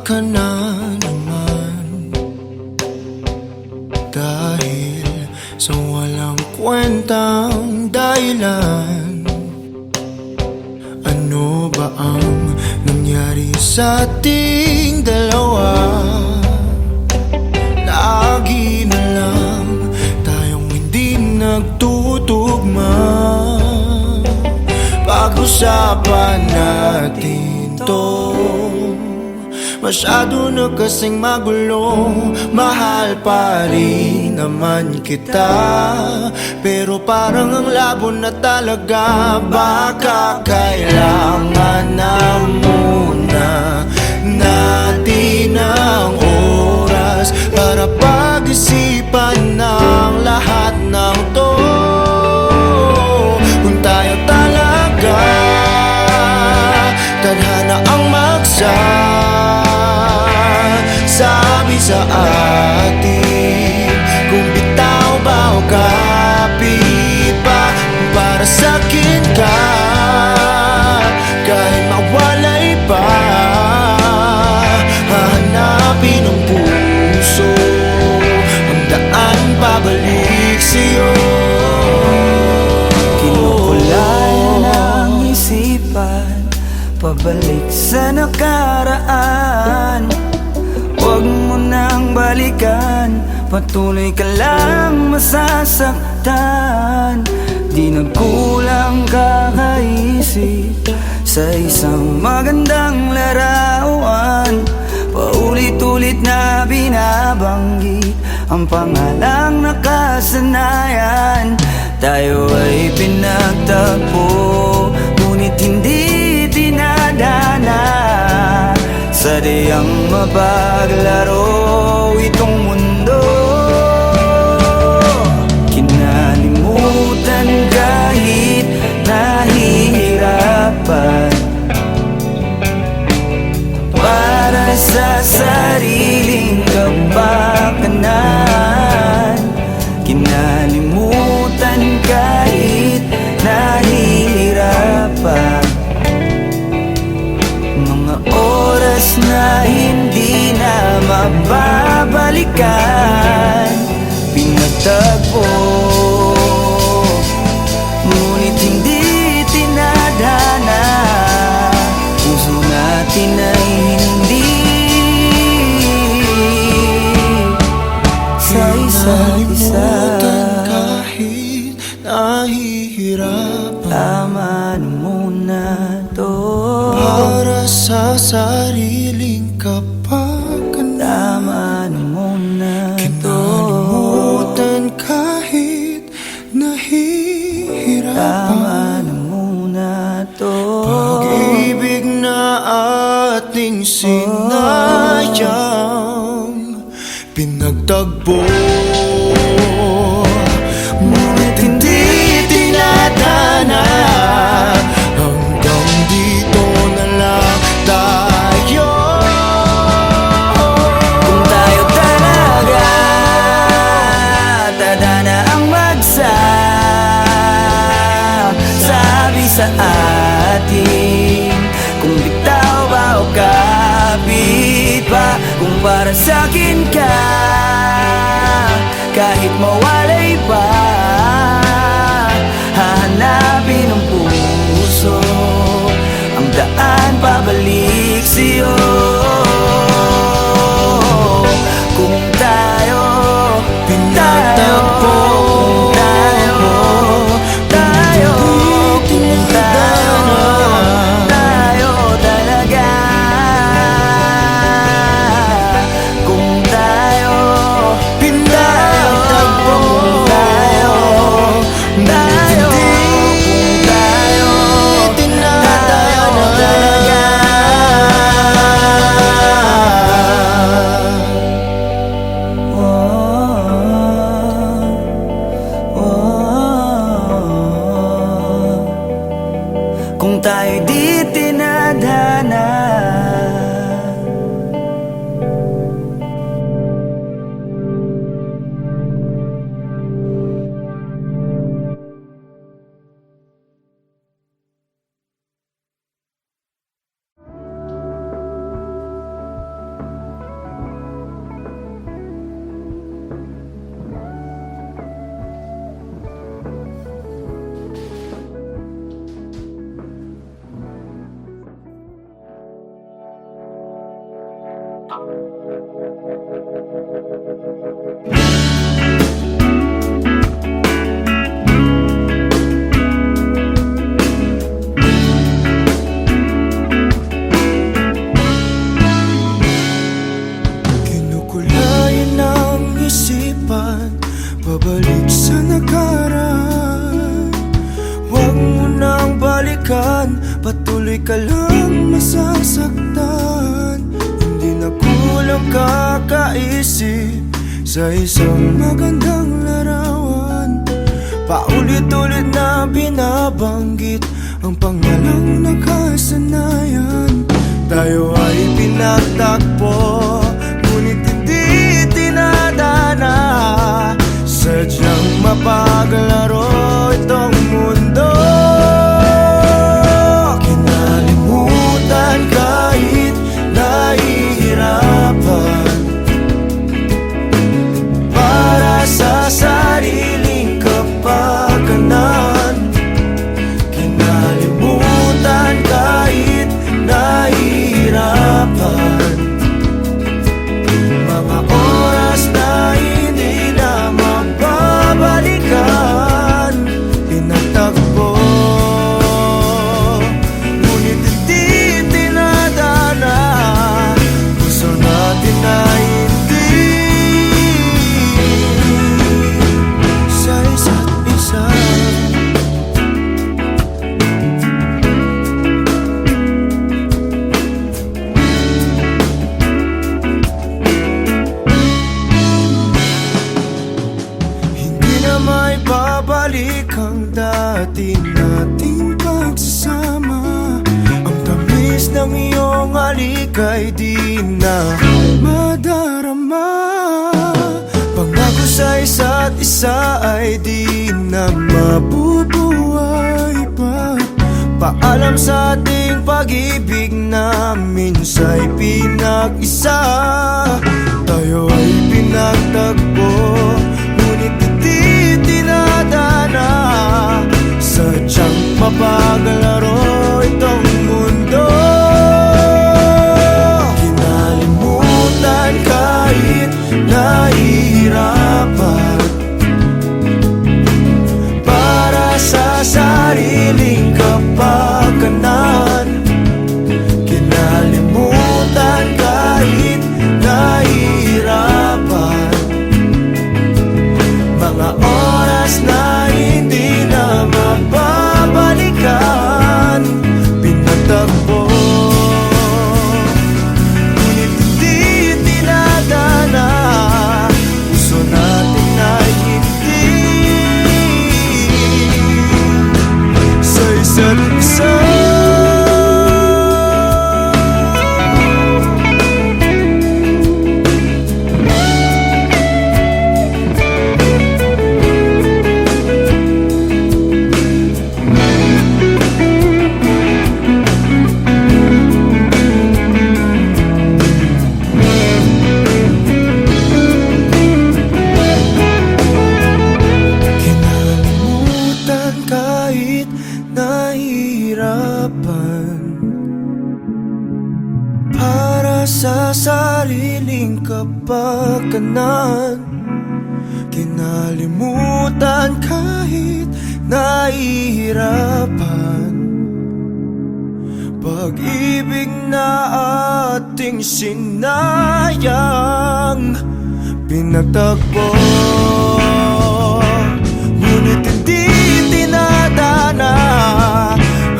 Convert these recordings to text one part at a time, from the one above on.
ka na naman, dahil sa walang kwentang dahilan. Ano ba ang nangyari sa ating dalawa? Lagi na lang tayong hindi nagtutugma. Pag-usapan natin to, masyado na kasing magulo. Mahal pa rin naman kita, pero parang ang labo na talaga. Baka kailangan na muna natin ang oras para pag-isipan ng lahat ng to. Kung tayo talaga tadhana ang sabi sa atin, kung bitaw ba o kapit pa, para sa'kin ka, kahit mawalay pa. Hahanapin ng puso ang daan pabalik sa'yo. Kinukulayan ang isipan, pabalik sa nakaraan. Huwag mo nang balikan, patuloy ka lang masasaktan. Di nagkulang kakaisip sa isang magandang larawan. Paulit-ulit na binabanggit ang pangalang nakasanayan. Tayo ay pinagtagpo, ngunit hindi dinadana. Sadyang mapaglaro itong mundo. Kinalimutan kahit nahihirapan, para sa sariling kapakanan. Kinalimutan kahit nahihirapan, mga oras na hindi na mababalikan. Pinagtagpo, ngunit hindi tinadhana. Puso natin ay hindi sa isa't isa. Kahit nahihirapan, tama na muna to, para sa sariling kapakanan. tama na muna to, Kinalimutan kahit nahihirapan. tama na muna to. Pag-ibig na ating sinayang, pinagtagpo, ngunit hindi tinadhana. Hanggang dito na lang tayo. Kung tayo talaga tadhana ang sabi sa atin, kung bitaw ba o kapit pa, kung para sa'kin ka, kahit mawalay pa. Hahanapin ng puso ang daan pabalik sa'yo. Kung tayo Pinagtagpo, bumalik sa nakaraan. Huwag mo nang balikan, patuloy ka lang masasaktan. Hindi na kulang kakaisip sa isang magandang larawan. Paulit-ulit na binabanggit ang pangalang nakasanayan. Tayo ay pinagtagpo, ngunit hindi tinadana. Sadyang mapaglaro itong mundo. Kinalimutan kahit nahihirapan, para sa sariling kapakanan. Kinalimutan kahit nahihirapan, mga oras na hindi na mababalikan. Pinagtagpo, ngunit hindi tinadana. Gusto natin na hindi sa isa't isa. Hindi na may babalik ang dati nating pagsasama. Ang tamis ng iyong halik ay di na madarama. Pangako sa isa't isa ay di na mabubuhay pa. Paalam sa ating pag-ibig na minsa'y pinag-isa. Tayo ay pinagtagpo, ngunit hindi tinadana. Sadyang mapaglaro itong mundo. Kinalimutan kahit nahihirapan, para sa sariling kapakanan. Kinalimutan kahit nahihirapan, mga oras na hindi na mababalikan. Pinagtagpo, ngunit hindi tinadana. Gusto natin na hindi sa isa't isa. Kinalimutan kahit nahihirapan, para sa sariling kapakanan. Kinalimutan kahit nahihirapan, pag-ibig na ating sinayang. Pinagtagpo, ngunit hindi tinadana.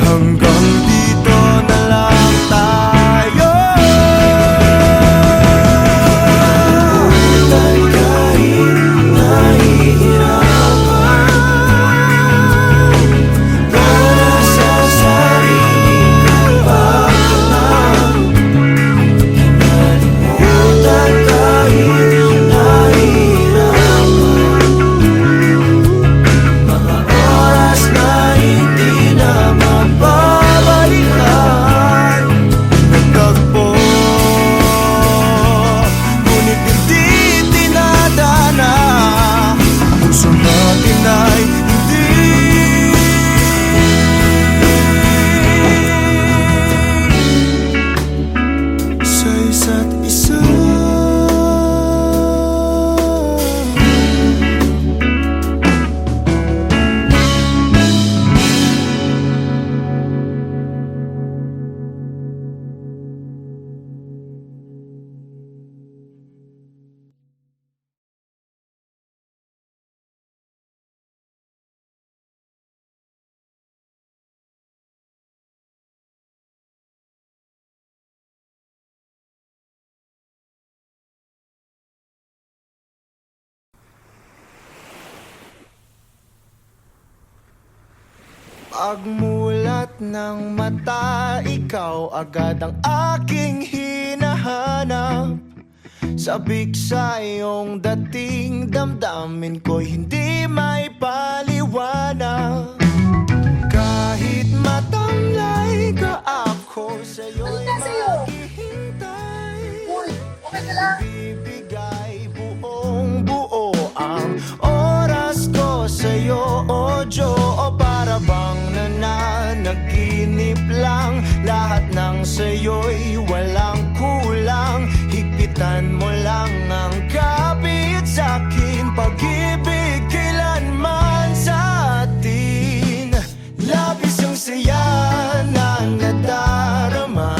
Hanggang dito na lang tayo. Kahit nahihirapan, para sa sariling kapakanan. Kinalimutan kahit nahihirapan, Pagmulat ng mata, ikaw agad ang aking hinahanap. Sabik sa iyong dating, damdamin ko'y hindi may paliwanag. Kahit matamlay ka, ako sa'yo'y Ano na sa'yo? maghihintay. Uy, okay ka lang? Ibigay buong buo ang oras ko sa'yo, o Diyo. O para bang nananaginip lang, lahat ng sa'yo'y walang kulang. Higpitan mo lang ang kapit sa'kin, pag-ibig kailanman sa atin. Labis ang saya na nadarama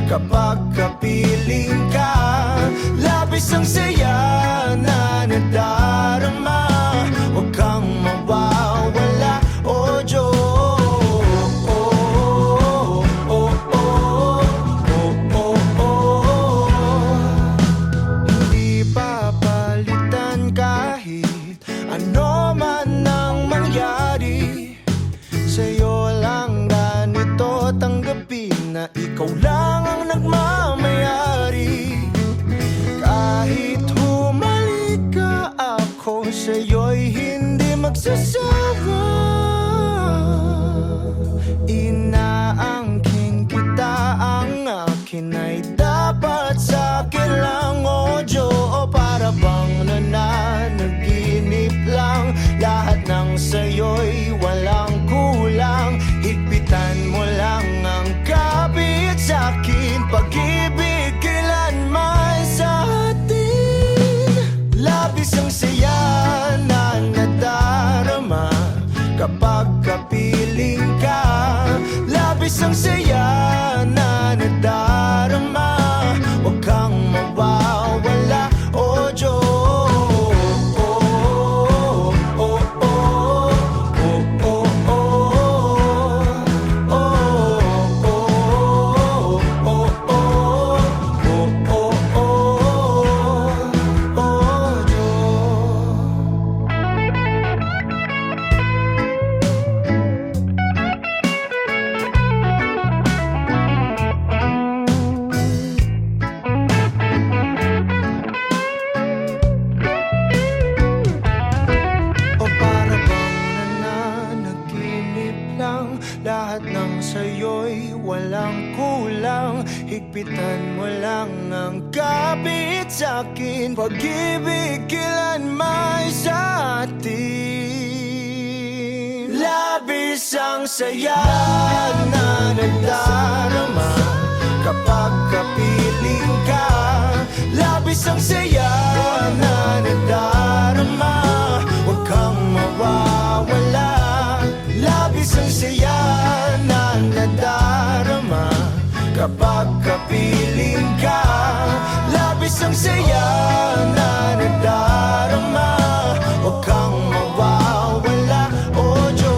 kapag kapiling ka. Labis ang saya na nadarama, huwag kang mawawala, o Diyos. Hindi papalitan kahit ano man ang mangyari. Sa'yo lang ganito tanggapin na ikaw lang ang nagmamayari. Kahit humalik ka, ako sa'yo'y hindi magsasawa. Inaangkin kita, ang akin ay dapat sa'kin lang, o Diyo. O para bang nananaginip lang, lahat ng sa'yo'y walang kulang. Higpitan mo lang ang kapit sa'kin, pag-ibig kailanman sa atin. Labis ang saya na nadarama kapag kapiling ka. Labis ang saya na nadarama, huwag kang mawawala, o Diyos. O para bang nananaginip lang, lahat ng sa'yo'y walang kulang. Higpitan mo lang ang kapit sa'kin, pag-ibig kailanman sa atin. Labis ang saya na nadarama kapag kapiling ka. Labis ang saya na nadarama, huwag kang mawawala. Labis ang saya na nadarama kapag kapiling ka. Labis ang saya na nadarama, huwag kang mawawala, o Diyos.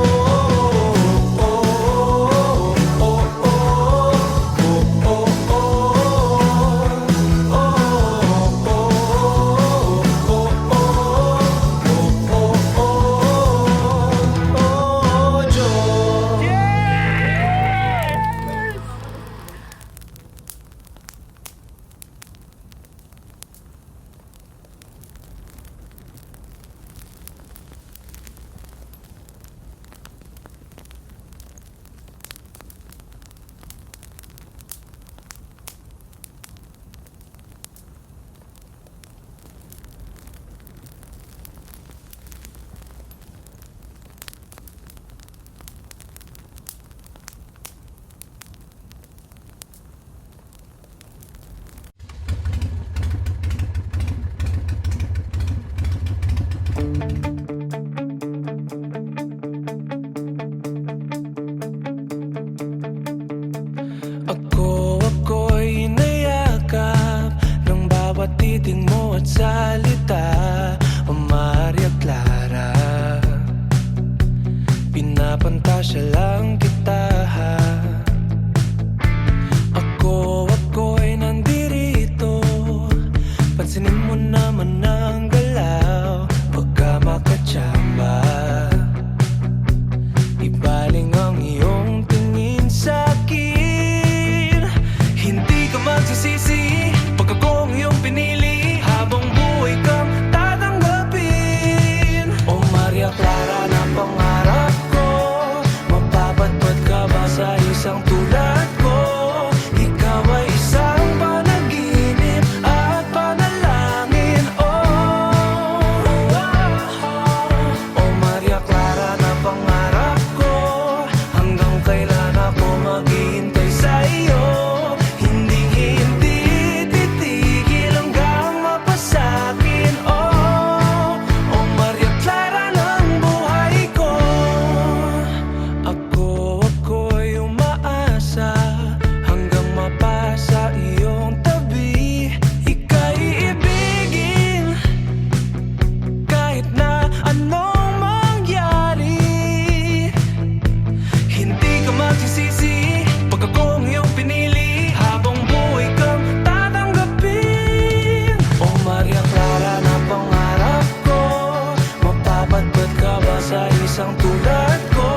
isang tulad ko.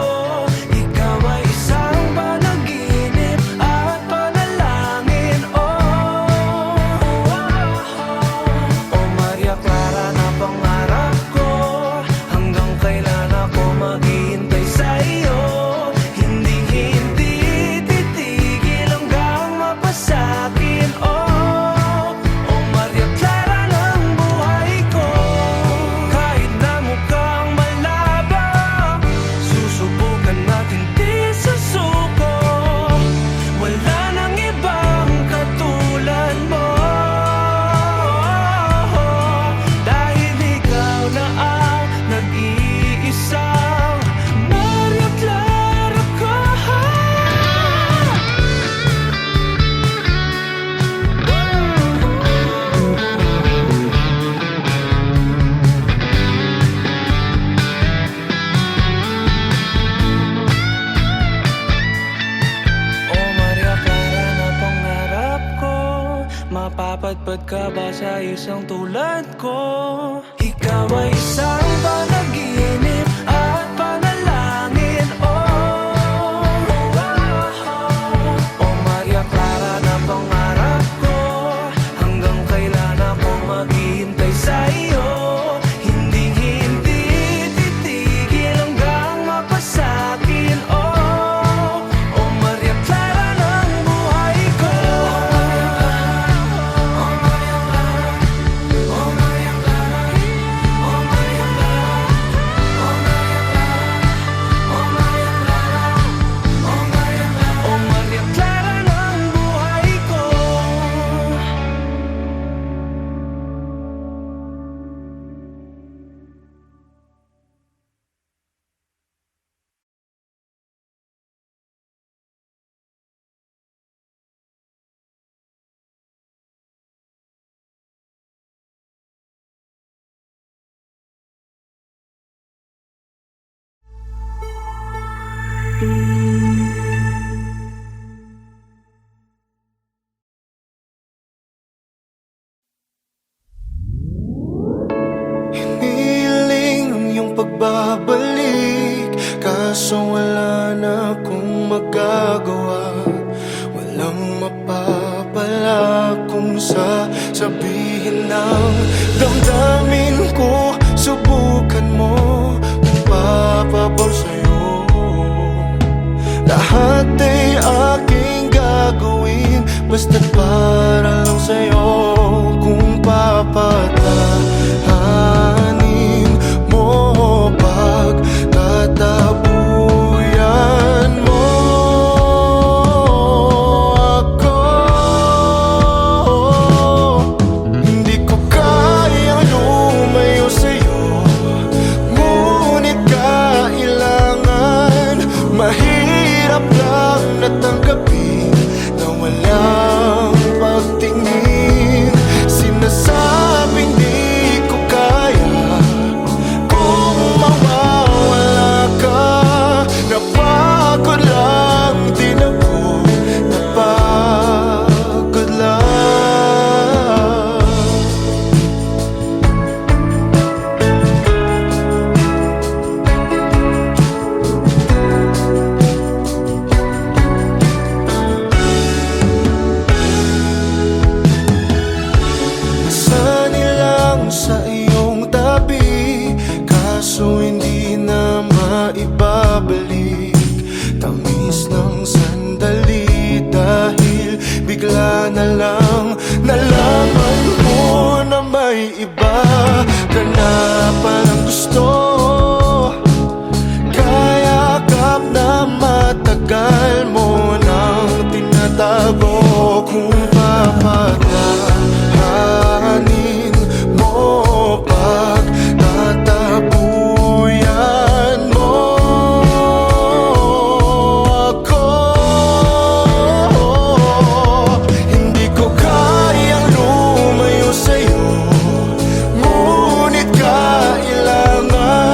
Ikaw ay isang panaginip at panalangin. Oh Maria Clara na pangarap ko, hanggang kailan ako maghihintay sa'yo. Hindi titigil hanggang mapasakin. Oh Maria Clara ng buhay ko. Kahit na mukhang malabo, susubukan natin di susuko. Wala nang ibang katulad mo, dahil ikaw na ang nag-iisang Maria Clara ko. Oh Maria Clara na pangarap ko, mapapadpad ka ba sa isang tulad ko? Ikaw ay isang panaginip at panalangin. Oh Maria Clara na pangarap ko, hanggang kailan ako maghihintay sa'yo. Hindi titigil hanggang mapasakin. Oh Maria Clara ng buhay ko. Oh Maria Clara ng buhay ko. Hiniling ang iyong pagbabalik, kaso wala na akong magagawa. Walang mapapala kung sasabihin ng damdamin ko. Subukan mo kung papabor sa'yo. Lahat ay aking gagawin, basta't para lang sa'yo. Kung papatahanin mo, pagtatabuyan mo ako. Hindi ko kayang lumayo sa'yo, ngunit kailangan. Mahirap lang natanggapin na walang pagtingin. Sinasabing di ko kaya kung mawawala ka. Napagod lang din ako, napagod lang. Sanilang sa iyong tabi, kaso hindi na maibabalik. Tamis ng sandali, dahil bigla na lang nalaman mo na may iba ka na palang gusto. Kaya kap na matagal mo nang tinatago. Kung papatahanin mo, pagtatabuyan mo ako. Hindi ko kayang lumayo sa'yo, ngunit kailangan.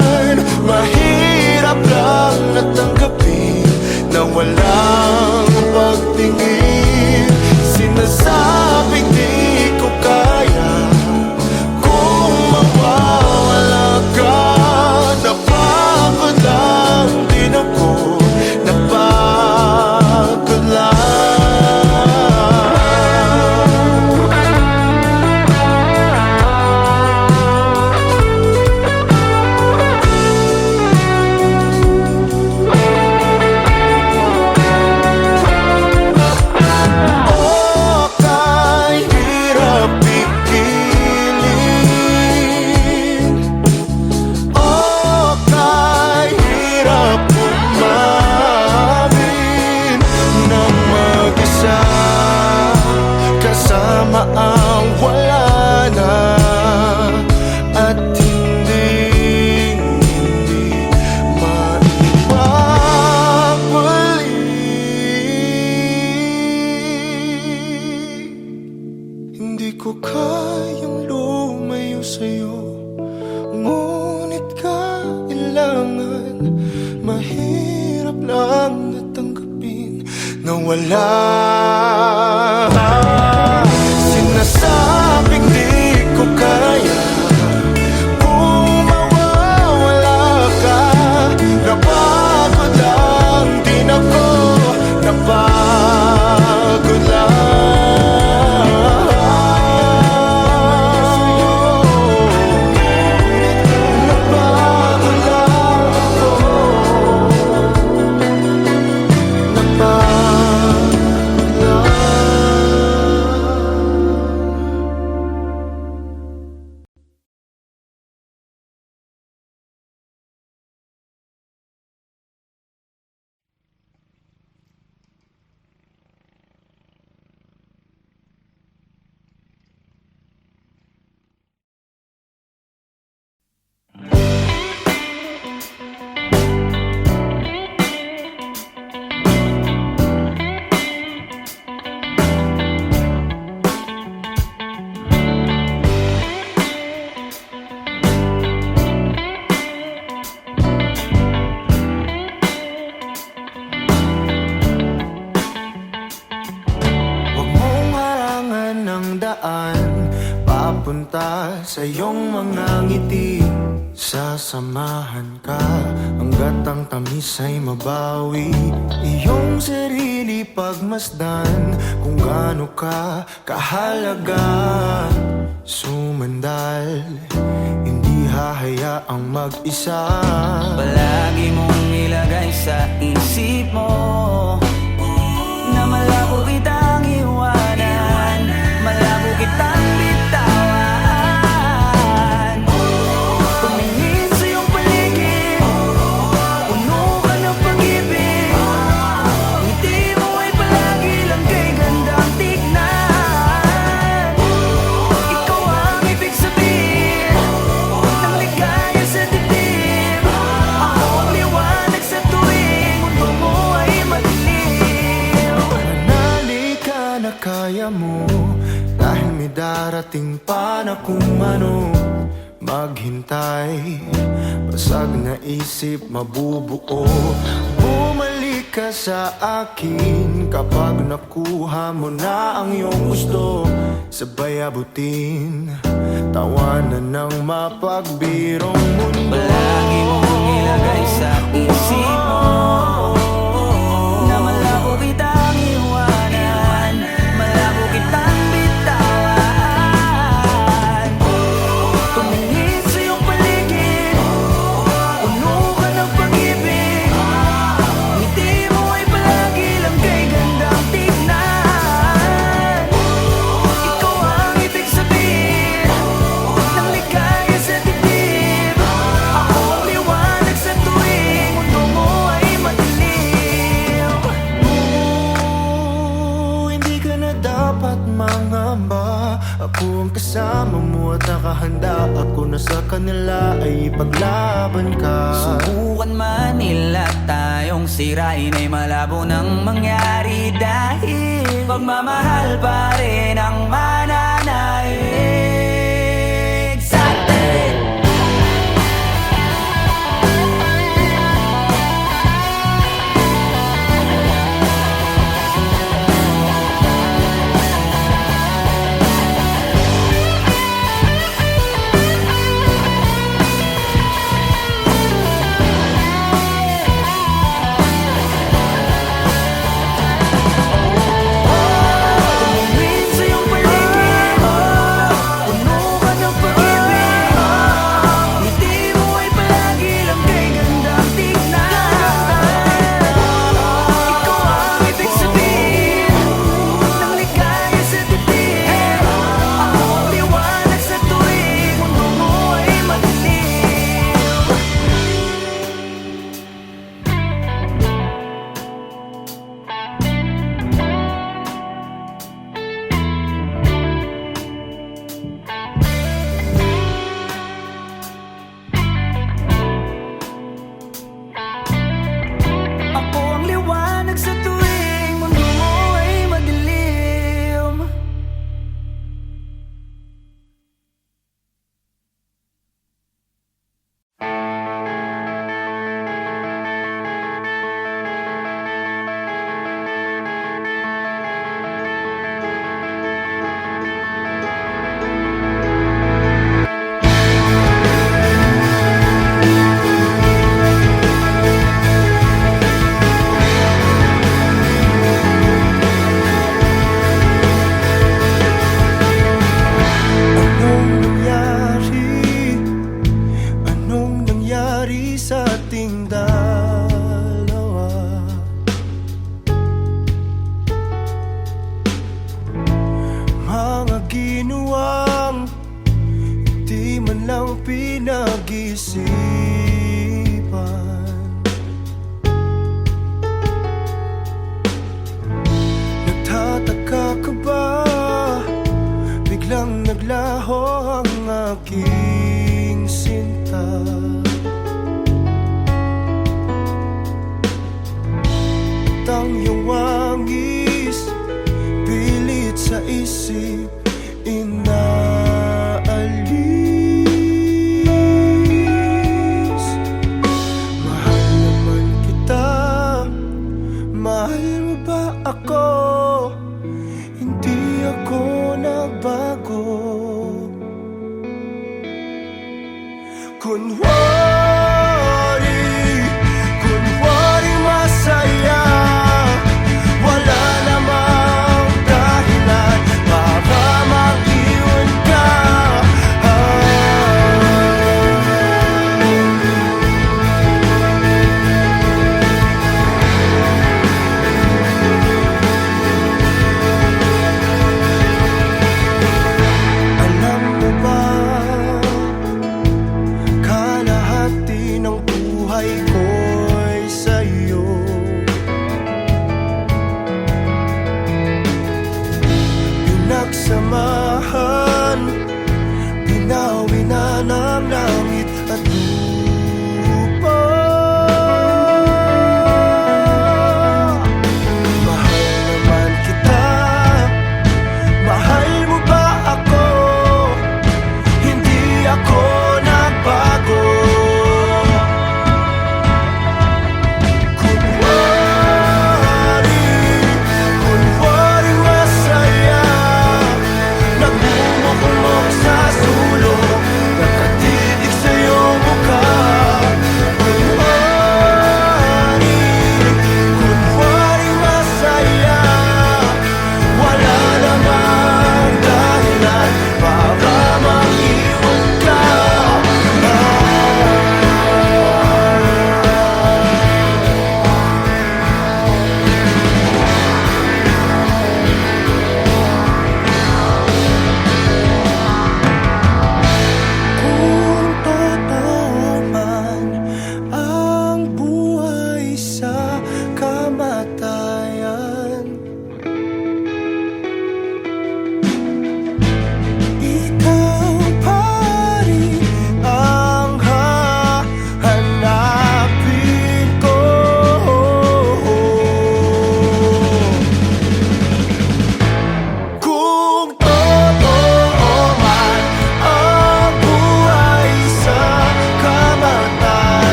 nawala. Sinasabing di ko kaya kung mawawala ka. Napagod lang din ako, napagod lang. Napagod lang ako, napagod lang. Huwag mong harangan ng daan papunta sa iyong mga ngiti. Sasamahan ka hanggat ang tamis ay mabawi. Iyong sarili pagmasdan kung gaano ka kahalaga. Sumandal, hindi hahayaang mag-isa. Palagi mong ilagay sa isip mo na malabo kitang iwanan, malabo kitang bitawan. Tumingin sa iyong paligid, puno ka ng pag-ibig. Ngiti mo ay palagi lang kay gandang tignan. Ikaw ang ibig sabihin ng ligaya sa dibdib. Ako ang liwanag sa tuwing mundo mo ay madilim. Manali ka na kaya mo, dahil may darating pa na kung ano. Maghintay, basag na isip mabubuo. Bumalik ka sa akin kapag nakuha mo na ang iyong gusto. Sabay abutin, tawanan ng mapagbirong mundo. Palagi mong ilagay sa isip mo na malabo kitang iwanan, malabo kitang bitawan. Tumingin sa iyong paligid, puno ka ng pag-ibig. Ngiti mo ay palagi lang kay gandang tignan. Ikaw ang ibig sabihin ng ligaya sa dibdib. Ako ang liwanag sa tuwing mundo mo ay madilim. Hindi ka na dapat mangamba. Ako ang kasama mo at nakahanda. Ako na sa kanila ay ipaglaban ka. Subukan man nila tayong sirain ay malabo nang mangyari, dahil pagmamahal pa rin ang mananaig sa atin. Tumingin sa iyong paligid,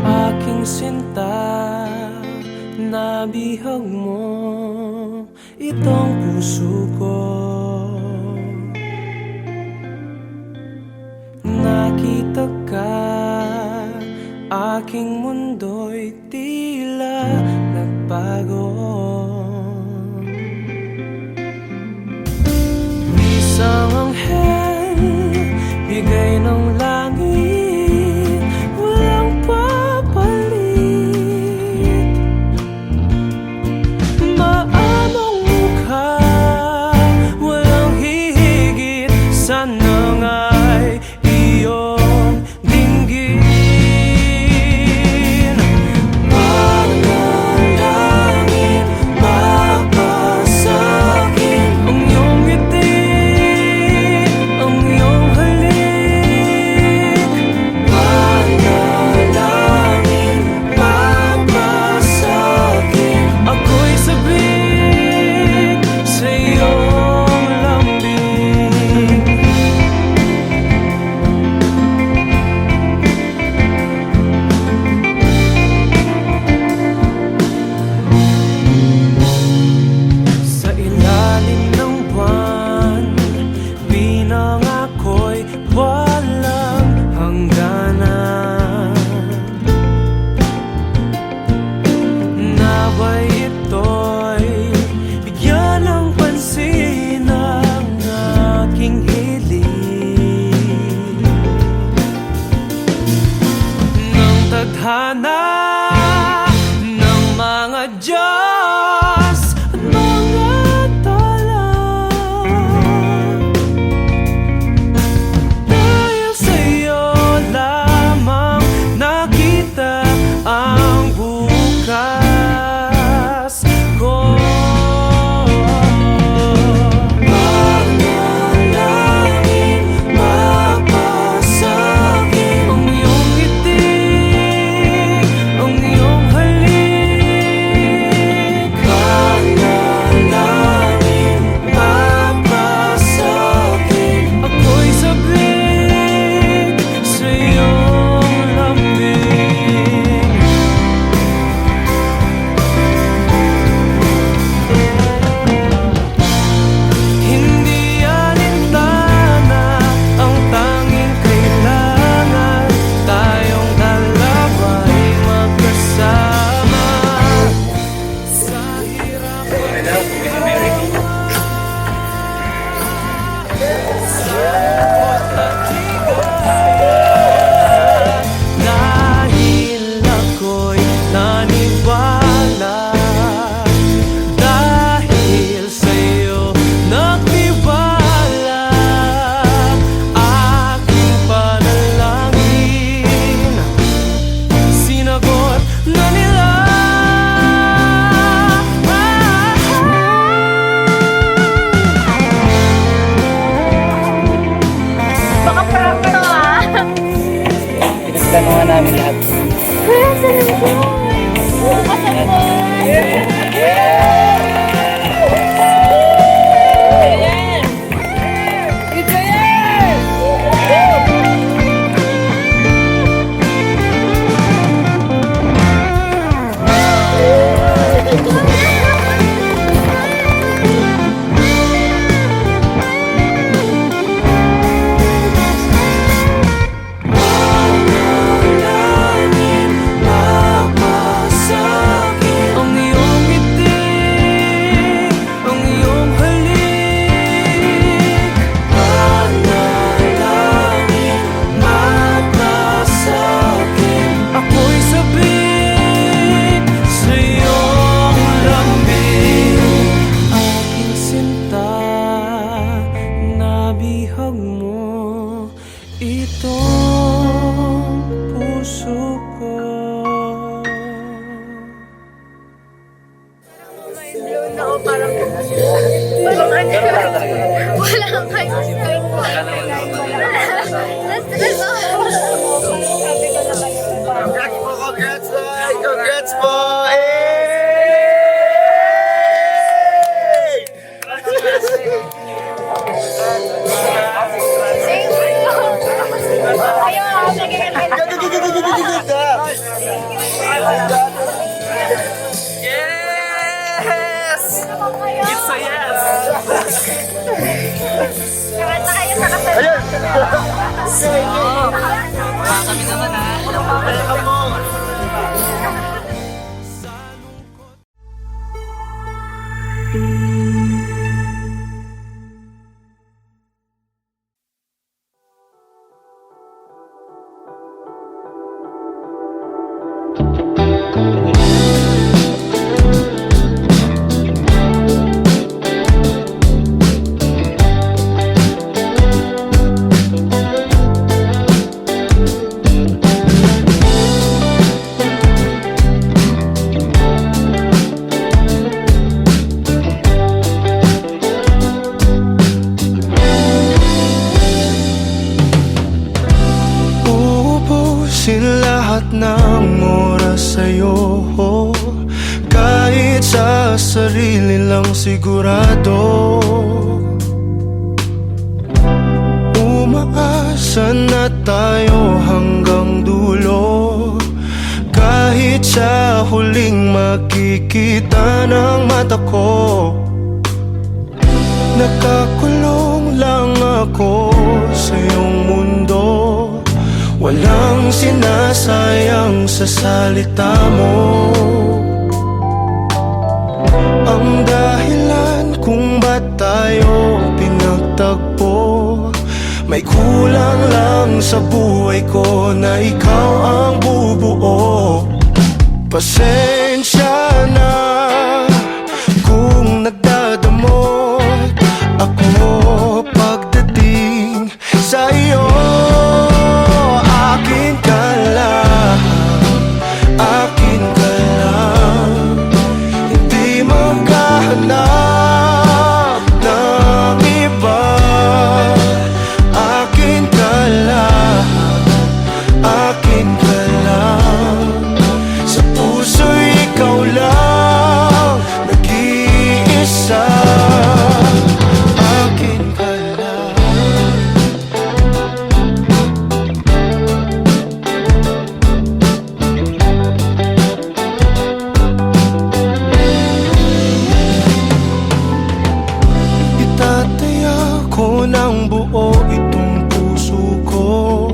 Aking sinta, nabihag mo itong puso ko. Nakita ka, aking mundo'y tila nagbago. Isang anghel, bigay ng langit, walang papalit. Maamong mukha, walang hihigit, sana nga'y iyong dinggin. Panalangin, mapasakit ang iyong ngiti, ang iyong halik. Panalangin, mapasakit, ako'y sabik sa iyong lambing. Sa ilalim ng buwan, pinangako'y walang hangganan. Naway ito'y bigyan ng pansin ang aking hiling ng tadhana ng mga Diyos at mga tala. Dahil sa'yo lamang nakita ang bukas ko. Panalangin, mapasakit ang iyong ngiti, ang iyong halik. Panalangin, mapasakit, ako'y sabik sa iyong lambing. Hindi alintana ang tanging kailangan, tayong dalawa'y magkasama sa hirap at dahil ako'y naniwala, dahil sa'yo nagtiwala, aking panalangin sinagot na nila. Baka prank to ah. Pinagtanungan namin lahat. Kuya, sarap ko. Kasal ko. Panalangin, mapasakit Ubusin lahat ng oras sa'yo, kahit sa sarili lang sigurado. Umaasa na tayo hanggang dulo, kahit sa huling makikita ng mata ko. Nakakulong lang ako sa iyong mundo, walang sinasayang sa salita mo. Ang dahilan kung ba't tayo pinagtagpo, may kulang lang sa buhay ko na ikaw ang bubuo. Pasensya na kung nagdadamot ako pagdating sa iyo. Akin ka lang, akin ka lang, hindi maghahanap ng iba. Akin ka lang, akin ka lang, sa puso'y ikaw lang nag-iisa. Akin ka lang. Itataya ko ng buo itong puso ko,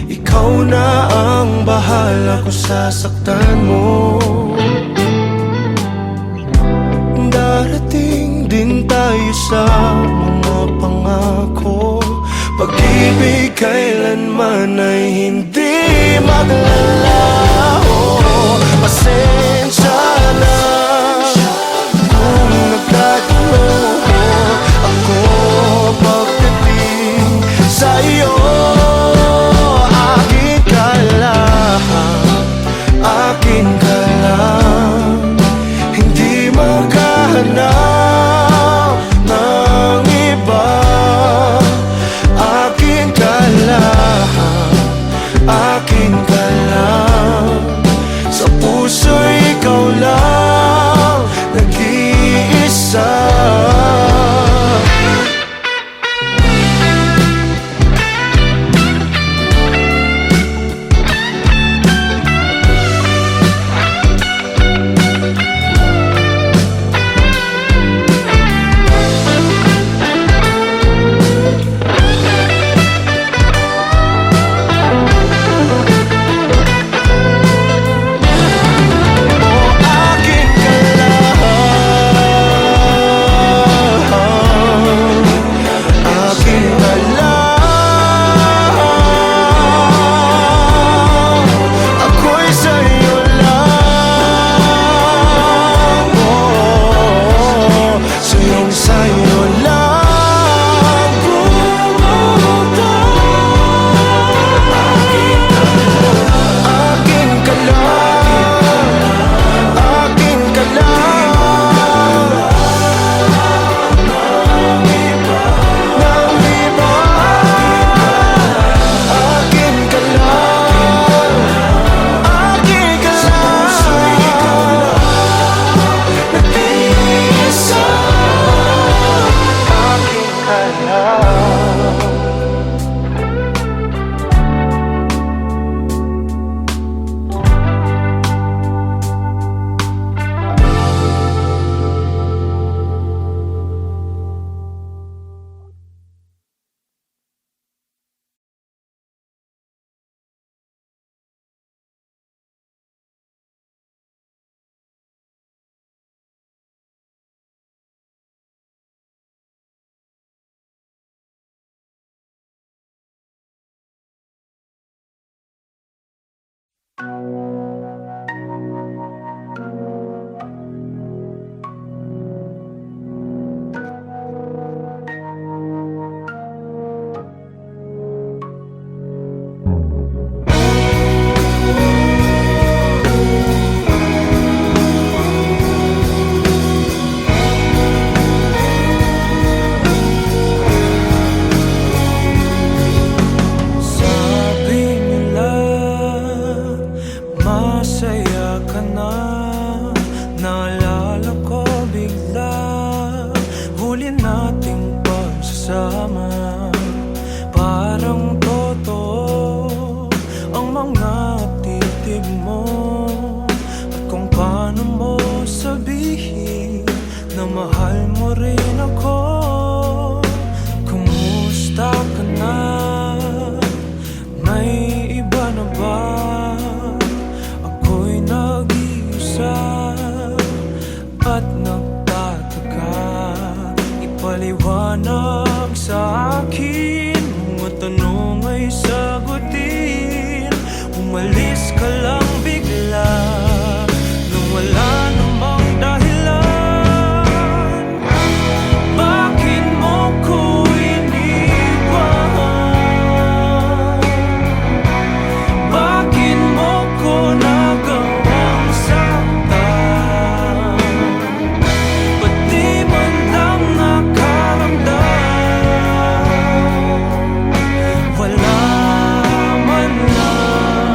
ikaw na ang bahala kung sasaktan mo. Darating din tayo sa mga pangako, pag-ibig kailanman ay hindi maglalaho. Pasensya na kung nagkatalo ako pagdating sa iyo. Akin ka lang, akin ka lang, hindi maghahanap ng iba. Akin ka lang, akin ka lang, sa puso'y ikaw lang mga titig mo at kung paano mo sabihin na mahal mo rin ako. Kumusta ka na? May iba na ba? Ako'y nag-iisa at nagtataka. Ipaliwanag sa akin, mga tanong ay sagutin. Umalis ka lang bigla nang wala namang dahilan. Bakit mo ko iniwan? Bakit mo ko nagawang saktan? Ba't di man lang nakaramdam? Wala man lang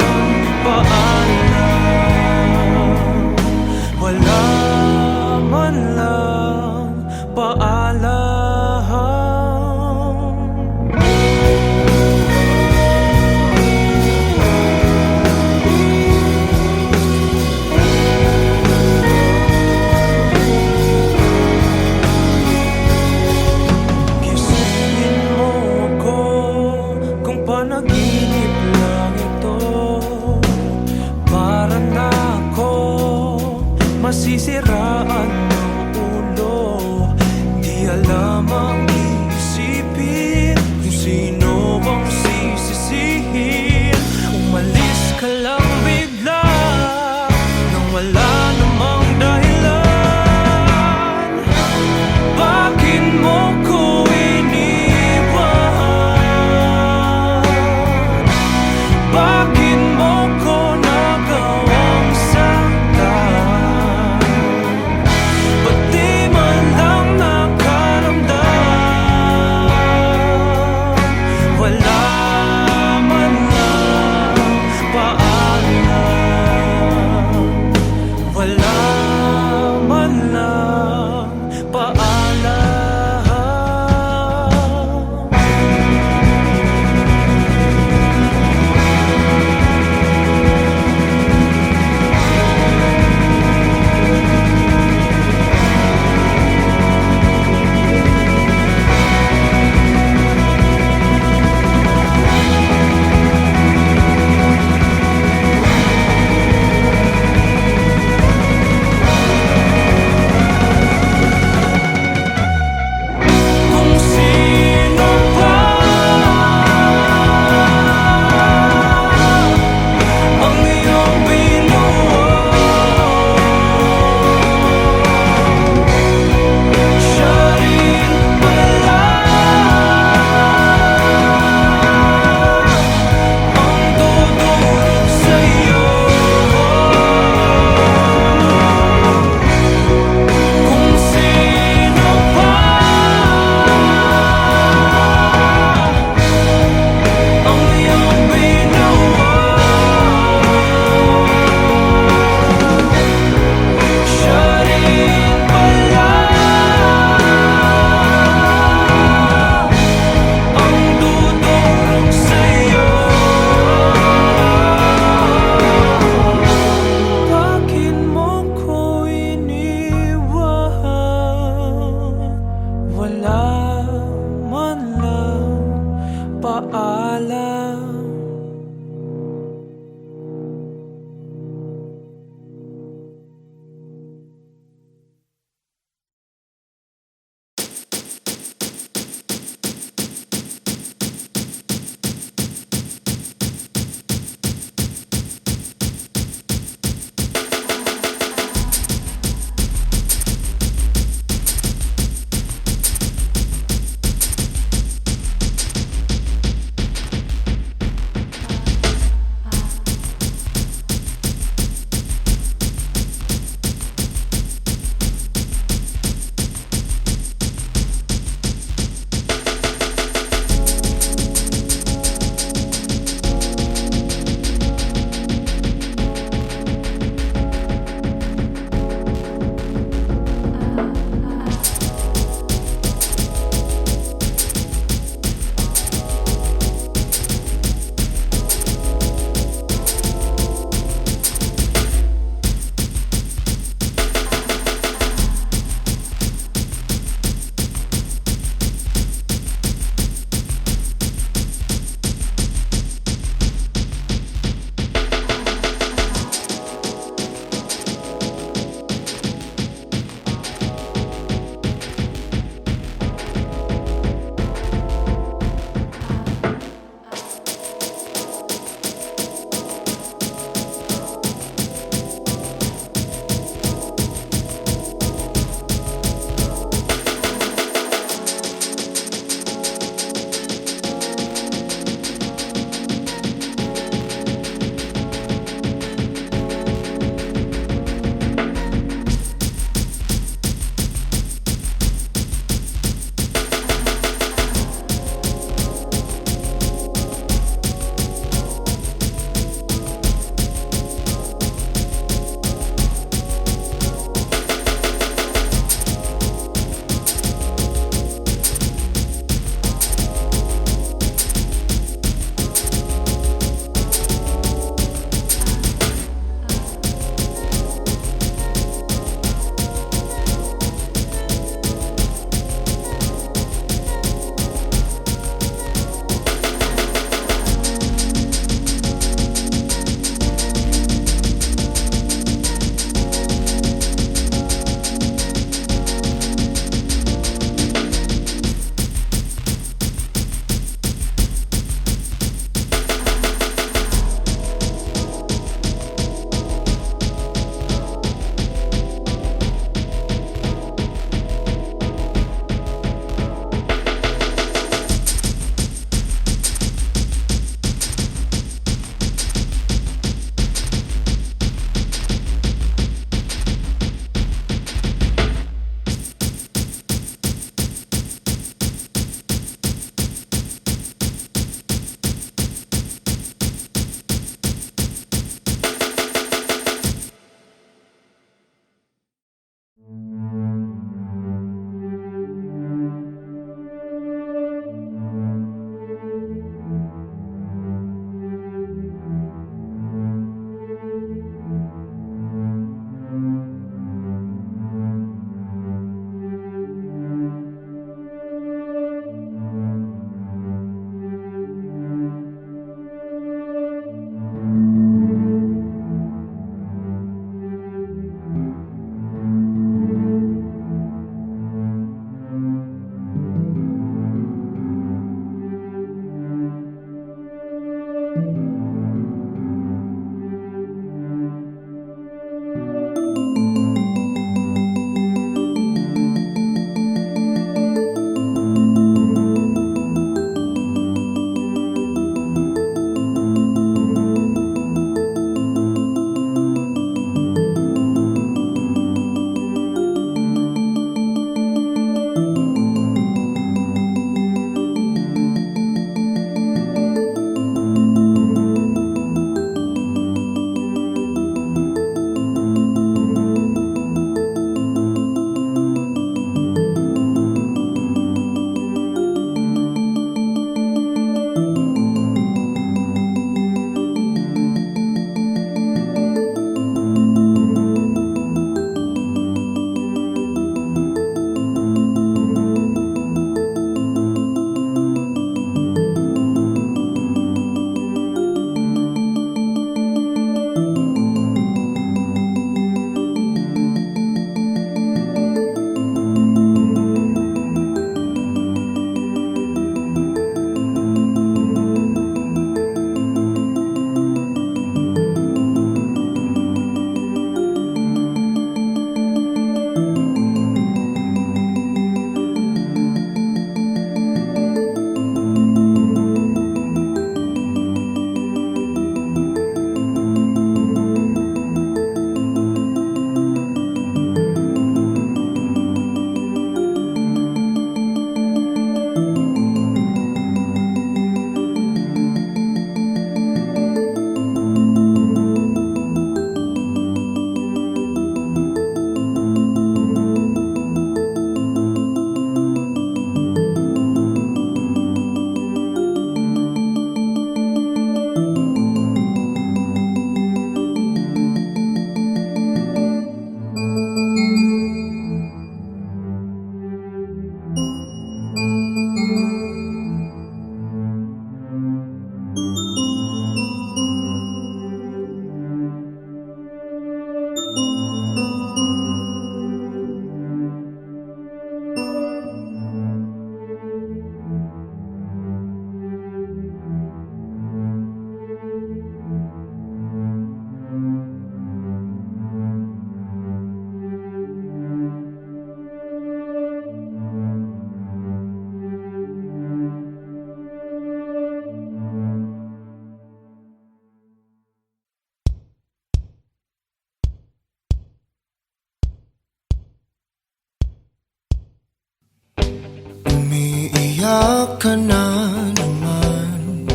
Umiyak ka na naman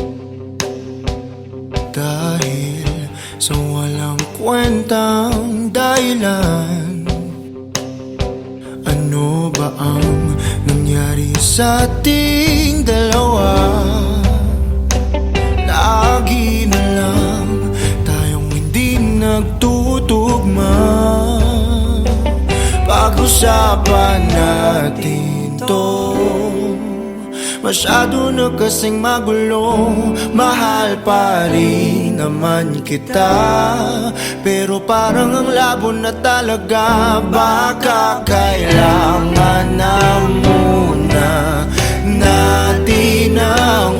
dahil sa walang kwentang dahilan. Ano ba ang nangyari sa ating dalawa? Lagi na lang tayong hindi nagtutugma. Pag-usapan natin to, masyado na kasing magulo. Mahal pa rin naman kita, pero parang ang labo na talaga. Baka kailangan na muna natin ang